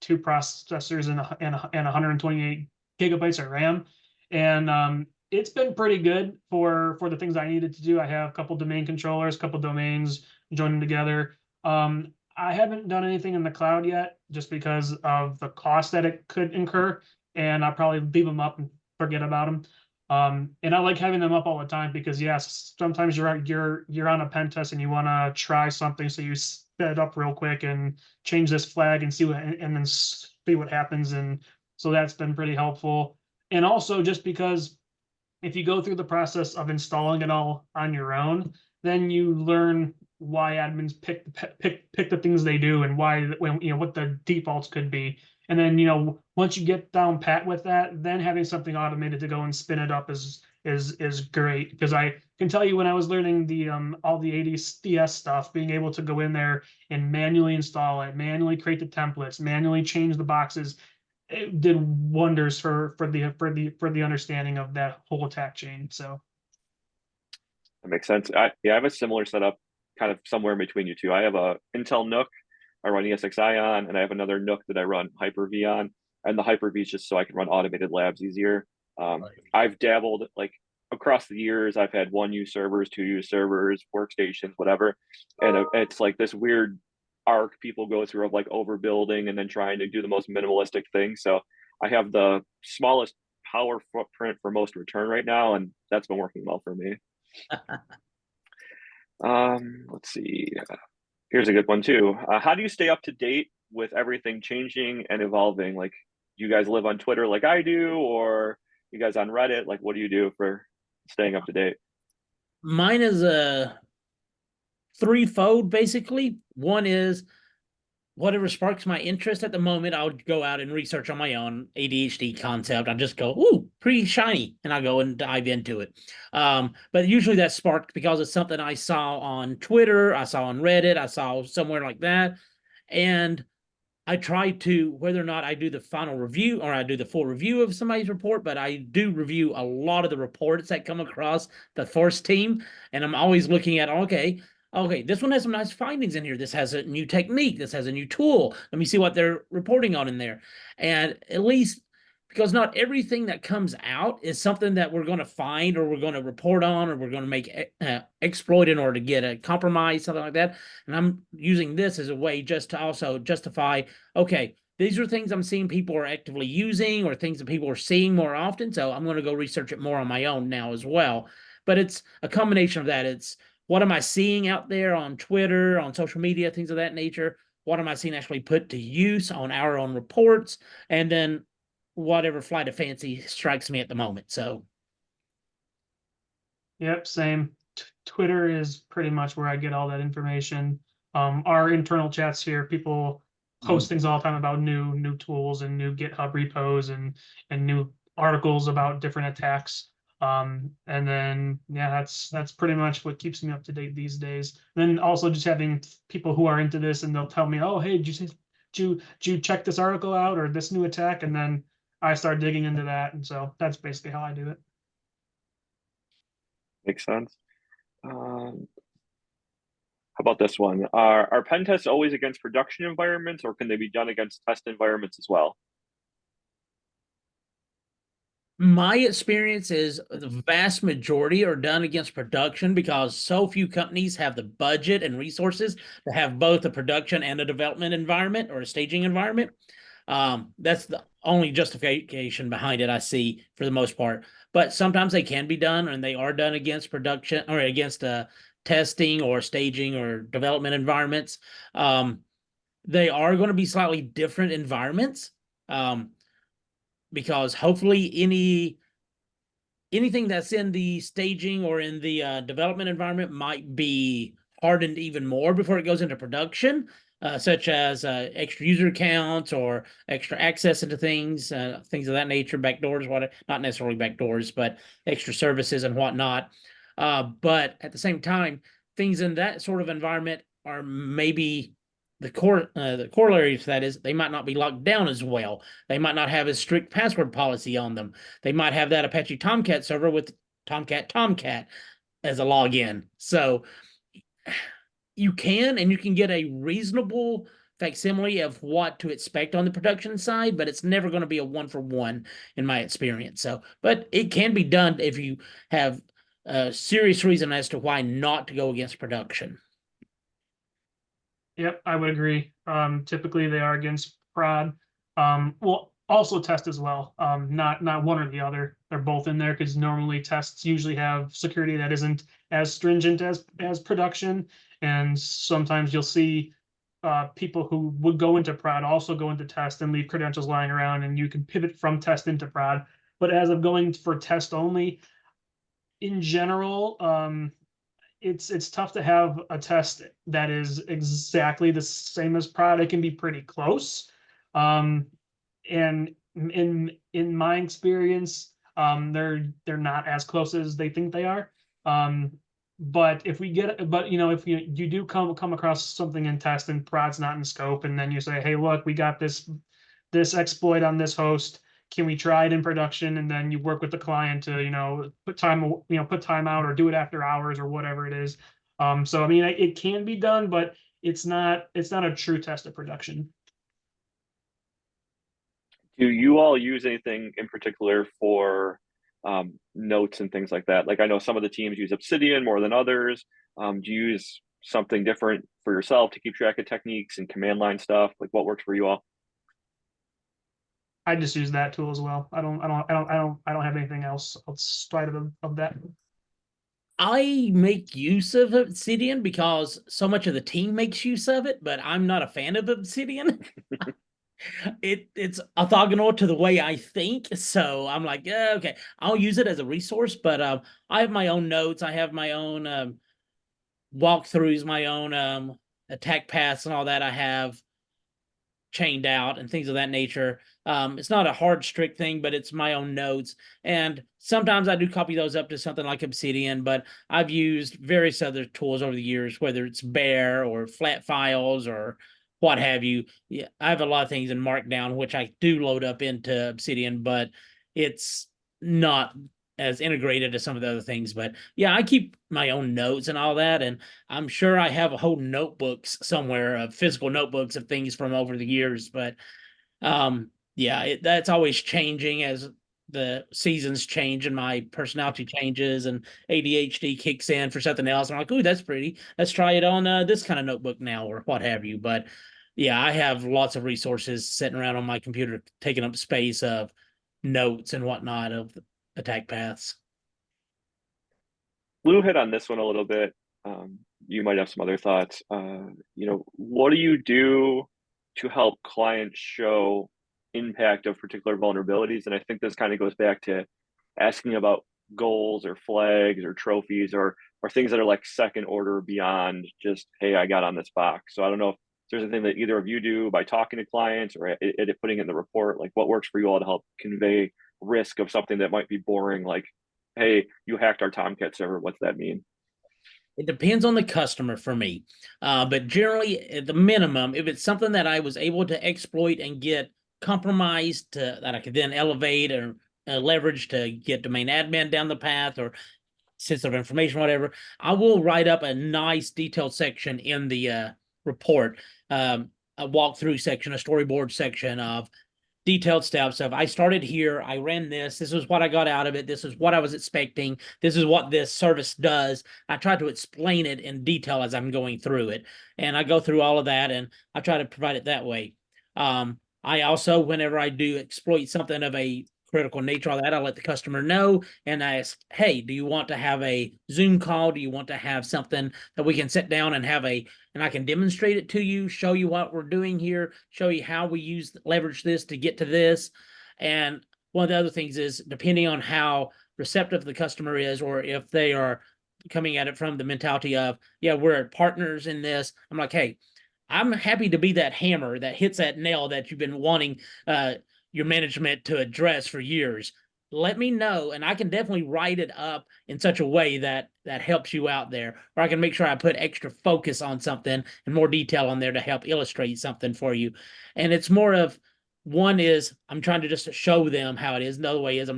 [SPEAKER 3] two processors and 128 gigabytes of RAM, and it's been pretty good for the things I needed to do. I have a couple domain controllers, a couple domains, join them together. I haven't done anything in the cloud yet, just because of the cost that it could incur, and I'll probably leave them up and forget about them. And I like having them up all the time because yes, sometimes you're on a pen test and you want to try something, so you set it up real quick and change this flag and see what, and then see what happens. And so that's been pretty helpful. And also just because if you go through the process of installing it all on your own, then you learn why admins pick the things they do and why, when what the defaults could be. And then once you get down pat with that, then having something automated to go and spin it up is great. Because I can tell you, when I was learning the all the ADS stuff, being able to go in there and manually install it, manually create the templates, manually change the boxes, it did wonders for the understanding of that whole attack chain. So
[SPEAKER 1] That makes sense. Yeah, I have a similar setup, kind of somewhere in between you two. I have a Intel NUC I run ESXi on, and I have another NUC that I run Hyper-V on. And the Hyper-V is just so I can run automated labs easier. I've dabbled like across the years. I've had 1U servers, 2U servers, workstations, whatever, and it's like this weird arc people go through of like overbuilding and then trying to do the most minimalistic thing. So I have the smallest power footprint for most return right now, and that's been working well for me. Let's see. Here's a good one too. How do you stay up to date with everything changing and evolving? Like, do you guys live on Twitter like I do, or you guys on Reddit? Like, what do you do for staying up to date?
[SPEAKER 2] Mine is a threefold, basically. One is whatever sparks my interest at the moment, I'll go out and research on my own ADHD concept. I just go, ooh, pretty shiny, and I go and dive into it. But usually that's sparked because it's something I saw on Twitter, I saw on Reddit, I saw somewhere like that. And I try to, whether or not I do the final review or I do the full review of somebody's report, but I do review a lot of the reports that come across the Force team. And I'm always looking at, okay, this one has some nice findings in here. This has a new technique. This has a new tool. Let me see what they're reporting on in there. And at least, because not everything that comes out is something that we're going to find or we're going to report on or we're going to make exploit in order to get a compromise, something like that. And I'm using this as a way just to also justify, okay, these are things I'm seeing people are actively using or things that people are seeing more often. So I'm going to go research it more on my own now as well. But it's a combination of that. It's what am I seeing out there on Twitter, on social media, things of that nature? What am I seeing actually put to use on our own reports? And then whatever flight of fancy strikes me at the moment. So,
[SPEAKER 3] yep, same. Twitter is pretty much where I get all that information. Our internal chats here, people post things all the time about new tools and new GitHub repos and new articles about different attacks. And then, yeah, that's pretty much what keeps me up to date these days. Then also just having people who are into this and they'll tell me, oh, hey, did you check this article out or this new attack? And then I start digging into that. And so that's basically how I do it.
[SPEAKER 1] Makes sense. How about this one? Are pen tests always against production environments, or can they be done against test environments as well?
[SPEAKER 2] My experience is the vast majority are done against production because so few companies have the budget and resources to have both a production and a development environment or a staging environment. That's the only justification behind it I see for the most part. But sometimes they can be done, and they are done against production or against testing or staging or development environments. They are going to be slightly different environments. Because hopefully anything that's in the staging or in the development environment might be hardened even more before it goes into production, such as extra user accounts or extra access into things, things of that nature, backdoors, not necessarily backdoors, but extra services and whatnot. But at the same time, things in that sort of environment are maybe the corollary to that is they might not be locked down as well. They might not have a strict password policy on them. They might have that Apache Tomcat server with Tomcat as a login. So you can get a reasonable facsimile of what to expect on the production side, but it's never going to be a 1-for-1 in my experience. So, but it can be done if you have a serious reason as to why not to go against production.
[SPEAKER 3] Yep, I would agree. Typically they are against prod. Well, also test as well. Not one or the other. They're both in there because normally tests usually have security that isn't as stringent as production. And sometimes you'll see people who would go into prod also go into test and leave credentials lying around, and you can pivot from test into prod. But as of going for test only, in general, it's tough to have a test that is exactly the same as prod. It can be pretty close. And in my experience, they're not as close as they think they are. But if you do come across something in test and prod's not in scope, and then you say, hey, look, we got this exploit on this host, can we try it in production? And then you work with the client to put time out or do it after hours or whatever it is. So I mean, it can be done, but it's not a true test of production.
[SPEAKER 1] Do you all use anything in particular for notes and things like that? Like I know some of the teams use Obsidian more than others. Do you use something different for yourself to keep track of techniques and command line stuff? Like what works for you all?
[SPEAKER 3] I just use that tool as well. I don't have anything else outside of that.
[SPEAKER 2] I make use of Obsidian because so much of the team makes use of it, but I'm not a fan of Obsidian. It's orthogonal to the way I think, so I'm like, yeah, okay, I'll use it as a resource, but I have my own notes, I have my own walkthroughs, my own attack paths and all that I have chained out and things of that nature. It's not a hard, strict thing, but it's my own notes. And sometimes I do copy those up to something like Obsidian, but I've used various other tools over the years, whether it's Bear or flat files or what have you. Yeah, I have a lot of things in Markdown, which I do load up into Obsidian, but it's not as integrated as some of the other things. But yeah, I keep my own notes and all that, and I'm sure I have a whole notebooks somewhere of physical notebooks of things from over the years. But yeah, that's always changing as the seasons change and my personality changes and ADHD kicks in for something else. I'm like, ooh, that's pretty. Let's try it on this kind of notebook now or what have you. But yeah, I have lots of resources sitting around on my computer taking up space of notes and whatnot of attack paths.
[SPEAKER 1] Lou hit on this one a little bit. You might have some other thoughts. What do you do to help clients show impact of particular vulnerabilities? And I think this kind of goes back to asking about goals or flags or trophies or things that are like second order beyond just, hey, I got on this box. So I don't know if there's anything that either of you do by talking to clients or putting in the report, like what works for you all to help convey risk of something that might be boring, like hey, you hacked our Tomcat server. What's that mean?
[SPEAKER 2] It depends on the customer for me. But generally, at the minimum, if it's something that I was able to exploit and get compromised that I could then elevate or leverage to get domain admin down the path or sensitive information, whatever, I will write up a nice detailed section in the report, a walkthrough section, a storyboard section of detailed steps of I started here, I ran this is what I got out of it, this is what I was expecting, this is what this service does. I try to explain it in detail as I'm going through it, and I go through all of that and I try to provide it that way. I also, whenever I do exploit something of a critical nature of that, I let the customer know and I ask, hey, do you want to have a Zoom call? Do you want to have something that we can sit down and have and I can demonstrate it to you, show you what we're doing here, show you how we leverage this to get to this. And one of the other things is, depending on how receptive the customer is, or if they are coming at it from the mentality of, yeah, we're partners in this, I'm like, hey, I'm happy to be that hammer that hits that nail that you've been wanting your management to address for years. Let me know, and I can definitely write it up in such a way that helps you out there, or I can make sure I put extra focus on something and more detail on there to help illustrate something for you. And it's more of, one is I'm trying to just show them how it is. Another way is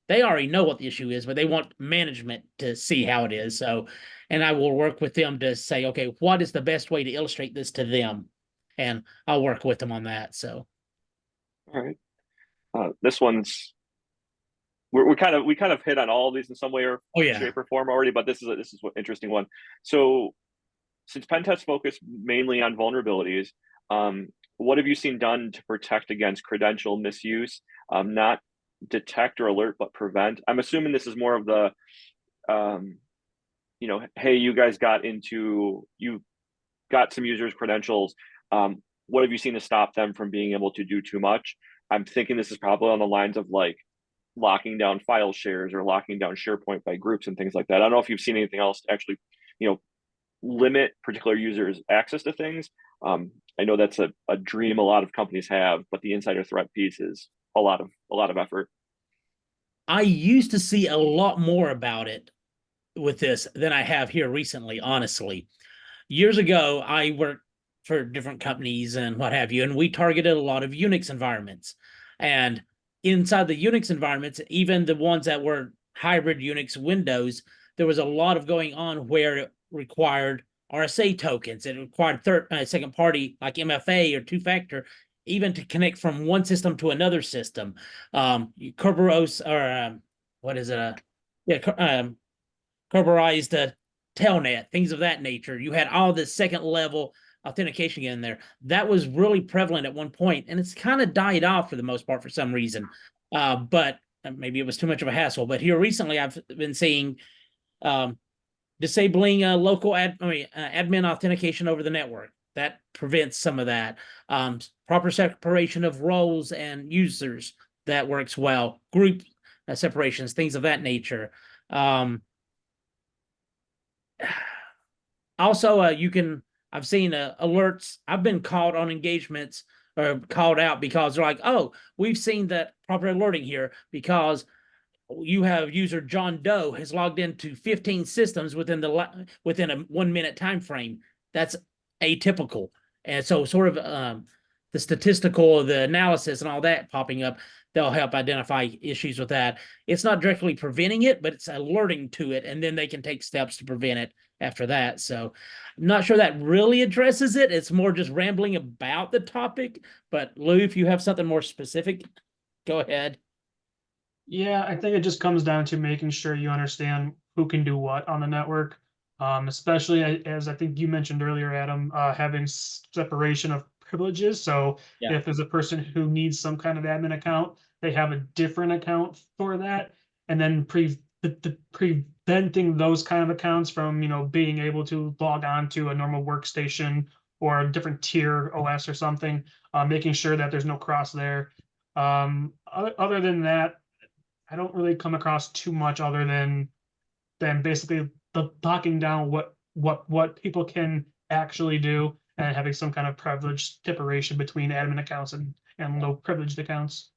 [SPEAKER 2] they already know what the issue is, but they want management to see how it is. So, and I will work with them to say, okay, what is the best way to illustrate this to them? And I'll work with them on that. So,
[SPEAKER 1] All right. This one's we kind of hit on all of these in some way or
[SPEAKER 2] oh yeah,
[SPEAKER 1] shape or form already, but this is an interesting one. So since pen tests focus mainly on vulnerabilities, what have you seen done to protect against credential misuse? Not detect or alert, but prevent. I'm assuming this is more of the, hey, you got some users' credentials. What have you seen to stop them from being able to do too much? I'm thinking this is probably on the lines of like locking down file shares or locking down SharePoint by groups and things like that. I don't know if you've seen anything else to actually, limit particular users' access to things. I know that's a dream a lot of companies have, but the insider threat piece is a lot of effort.
[SPEAKER 2] I used to see a lot more about it with this than I have here recently, honestly. Years ago, I worked for different companies and what have you, and we targeted a lot of Unix environments. And inside the Unix environments, even the ones that were hybrid Unix Windows, there was a lot of going on where it required RSA tokens. It required second party like MFA or two-factor, even to connect from one system to another system. Kerberos or what is it? Kerberized telnet, things of that nature. You had all this second level authentication in there. That was really prevalent at one point, and it's kind of died off for the most part for some reason. But maybe it was too much of a hassle. But here recently, I've been seeing disabling local admin authentication over the network. That prevents some of that. Proper separation of roles and users, that works well. Group separations, things of that nature. Also, I've seen alerts. I've been called on engagements or called out because they're like, oh, we've seen that proper alerting here because you have user John Doe has logged into 15 systems within a 1 minute time frame. That's atypical. And so sort of the statistical, the analysis and all that popping up, they'll help identify issues with that. It's not directly preventing it, but it's alerting to it, and then they can take steps to prevent it after that. So I'm not sure that really addresses it. It's more just rambling about the topic. But Lou, if you have something more specific, go ahead.
[SPEAKER 3] Yeah, I think it just comes down to making sure you understand who can do what on the network. Especially as I think you mentioned earlier, Adam, having separation of privileges. So
[SPEAKER 2] Yeah.
[SPEAKER 3] if there's a person who needs some kind of admin account, they have a different account for that, and then preventing those kind of accounts from, being able to log on to a normal workstation or a different tier OS or something, making sure that there's no cross there. Other than that, I don't really come across too much other than basically locking down what people can actually do and having some kind of privilege separation between admin accounts and low privileged accounts.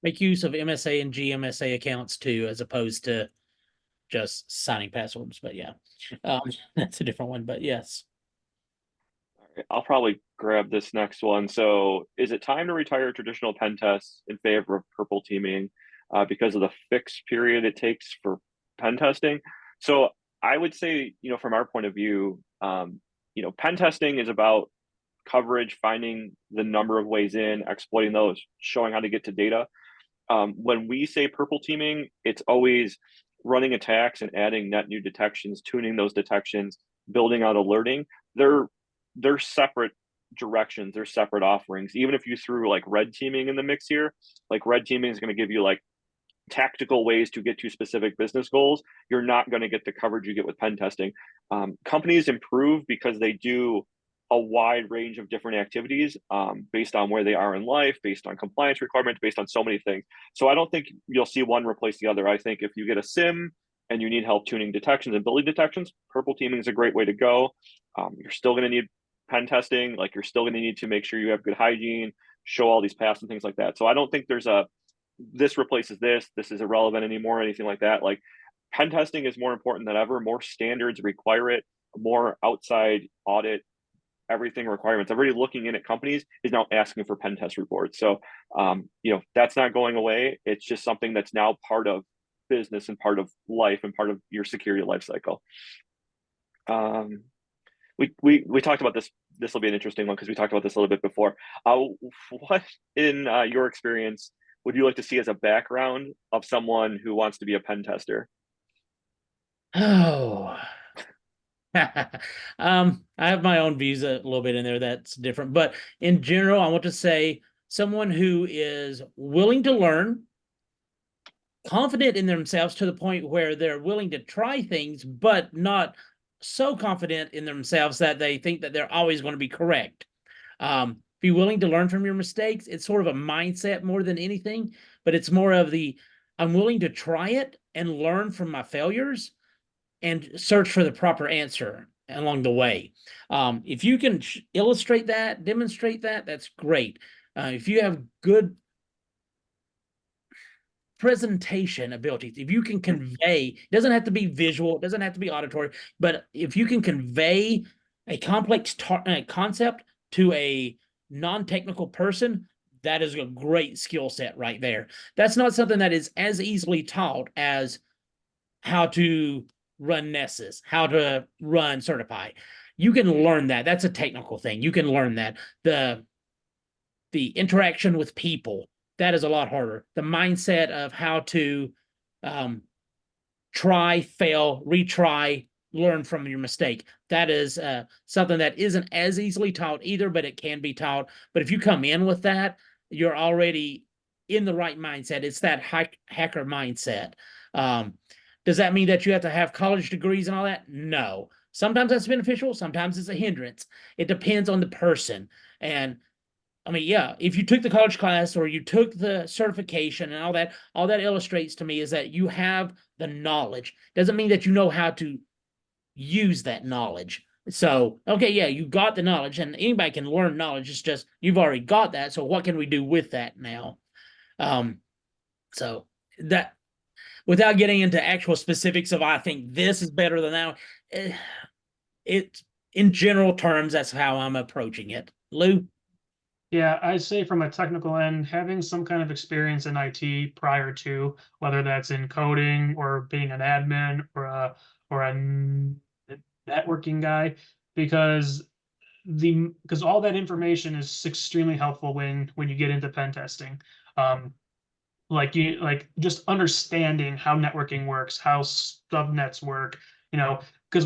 [SPEAKER 2] Make use of MSA and GMSA accounts too, as opposed to just signing passwords. But yeah, that's a different one. But yes.
[SPEAKER 1] I'll probably grab this next one. So, is it time to retire traditional pen tests in favor of purple teaming because of the fixed period it takes for pen testing? So, I would say, from our point of view, pen testing is about coverage, finding the number of ways in, exploiting those, showing how to get to data. When we say purple teaming, it's always running attacks and adding net new detections, tuning those detections, building out alerting. They're separate directions, they're separate offerings. Even if you threw like red teaming in the mix here, like red teaming is going to give you like tactical ways to get to specific business goals. You're not going to get the coverage you get with pen testing. Companies improve because they do a wide range of different activities based on where they are in life, based on compliance requirements, based on so many things. So I don't think you'll see one replace the other. I think if you get a SIM and you need help tuning detections and building detections, purple teaming is a great way to go. You're still going to need pen testing. Like you're still going to need to make sure you have good hygiene, show all these paths and things like that. So I don't think there's this replaces this is irrelevant anymore, anything like that. Like pen testing is more important than ever. More standards require it, more outside audit, everything requirements. Everybody looking in at companies is now asking for pen test reports. So, that's not going away. It's just something that's now part of business and part of life and part of your security life cycle. We talked about this. This will be an interesting one because we talked about this a little bit before. What in your experience would you like to see as a background of someone who wants to be a pen tester?
[SPEAKER 2] Oh. I have my own views a little bit in there that's different, but in general, I want to say someone who is willing to learn, confident in themselves to the point where they're willing to try things, but not so confident in themselves that they think that they're always going to be correct. Be willing to learn from your mistakes. It's sort of a mindset more than anything, but it's more of I'm willing to try it and learn from my failures and search for the proper answer along the way. If you can illustrate that, demonstrate that, that's great. If you have good presentation abilities, if you can convey, it doesn't have to be visual, it doesn't have to be auditory, but if you can convey a complex concept to a non-technical person, that is a great skill set right there. That's not something that is as easily taught as how to run Nessus, how to run Certify. You can learn that. That's a technical thing. You can learn that. The interaction with people, that is a lot harder. The mindset of how to try, fail, retry, learn from your mistake. That is something that isn't as easily taught either, but it can be taught. But if you come in with that, you're already in the right mindset. It's that hacker mindset. Does that mean that you have to have college degrees and all that? No. Sometimes that's beneficial. Sometimes it's a hindrance. It depends on the person. And I mean, yeah, if you took the college class or you took the certification and all that illustrates to me is that you have the knowledge. Doesn't mean that you know how to use that knowledge. So, okay, yeah, you got the knowledge and anybody can learn knowledge. It's just, you've already got that. So what can we do with that now? So that, without getting into actual specifics of, I think this is better than that, it in general terms, that's how I'm approaching it. Lou?
[SPEAKER 3] Yeah, I'd say from a technical end, having some kind of experience in IT prior to, whether that's in coding or being an admin or a networking guy, because all that information is extremely helpful when you get into pen testing. Like just understanding how networking works, how subnets work, because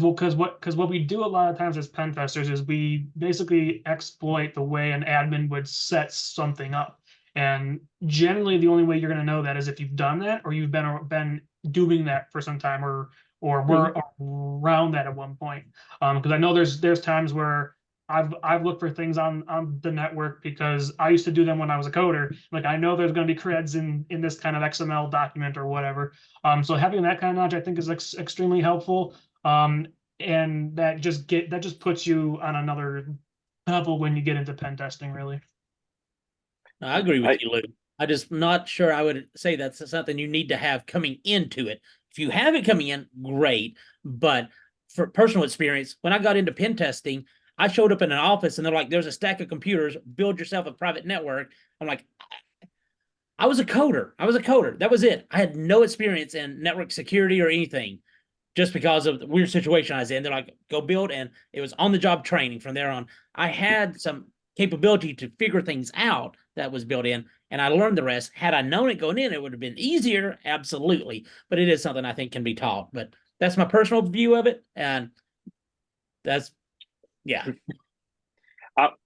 [SPEAKER 3] what we do a lot of times as pen testers is we basically exploit the way an admin would set something up. And generally the only way you're going to know that is if you've done that or you've been doing that for some time or were around that at one point. Because I know there's times where I've looked for things on the network because I used to do them when I was a coder. Like I know there's going to be creds in this kind of XML document or whatever. So having that kind of knowledge I think is extremely helpful. And that just puts you on another level when you get into pen testing, really.
[SPEAKER 2] No, I agree with you, Lou. I'm just not sure I would say that's something you need to have coming into it. If you have it coming in, great. But for personal experience, when I got into pen testing, I showed up in an office and they're like, there's a stack of computers, build yourself a private network. I'm like, I was a coder. I was a coder. That was it. I had no experience in network security or anything just because of the weird situation I was in. They're like, go build. And it was on the job training from there on. I had some capability to figure things out that was built in, and I learned the rest. Had I known it going in, it would have been easier. Absolutely. But it is something I think can be taught. But that's my personal view of it. And that's, yeah.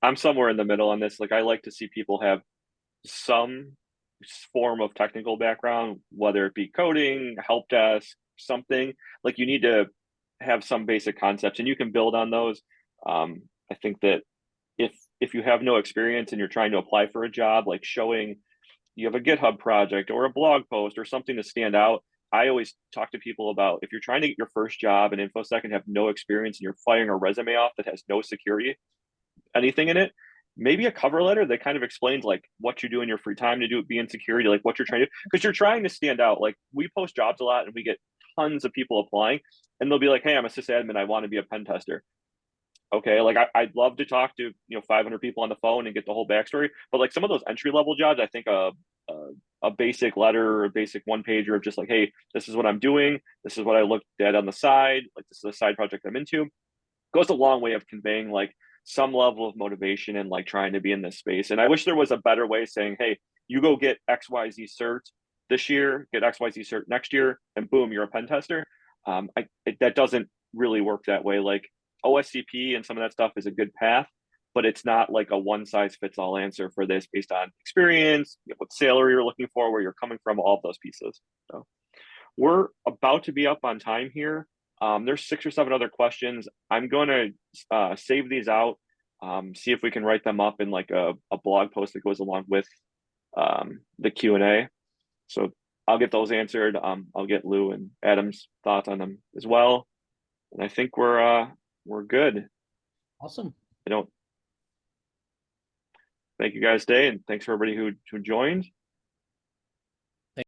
[SPEAKER 1] I'm somewhere in the middle on this. Like, I like to see people have some form of technical background, whether it be coding, help desk, something. Like, you need to have some basic concepts, and you can build on those. I think that if you have no experience and you're trying to apply for a job, like showing you have a GitHub project or a blog post or something to stand out. I always talk to people about, if you're trying to get your first job in InfoSec and have no experience and you're firing a resume off that has no security, anything in it, maybe a cover letter that kind of explains like what you do in your free time to be in security, like what you're trying to do, because you're trying to stand out. Like, we post jobs a lot and we get tons of people applying, and they'll be like, hey, I'm a sysadmin, I want to be a pen tester. Okay, like I'd love to talk to 500 people on the phone and get the whole backstory, but like some of those entry level jobs, I think a basic letter or a basic one pager of just like, hey, this is what I'm doing, this is what I looked at on the side, like this is a side project I'm into, goes a long way of conveying like some level of motivation and like trying to be in this space. And I wish there was a better way saying, hey, you go get XYZ cert this year, get XYZ cert next year, and boom, you're a pen tester. That doesn't really work that way. Like, OSCP and some of that stuff is a good path, but it's not like a one size fits all answer for this based on experience, what salary you're looking for, where you're coming from, all of those pieces. So we're about to be up on time here. There's 6 or 7 other questions. I'm going to save these out, see if we can write them up in like a blog post that goes along with the Q&A. So I'll get those answered. I'll get Lou and Adam's thoughts on them as well. And I think we're good.
[SPEAKER 2] Awesome.
[SPEAKER 1] Thank you guys today, and thanks for everybody who joined.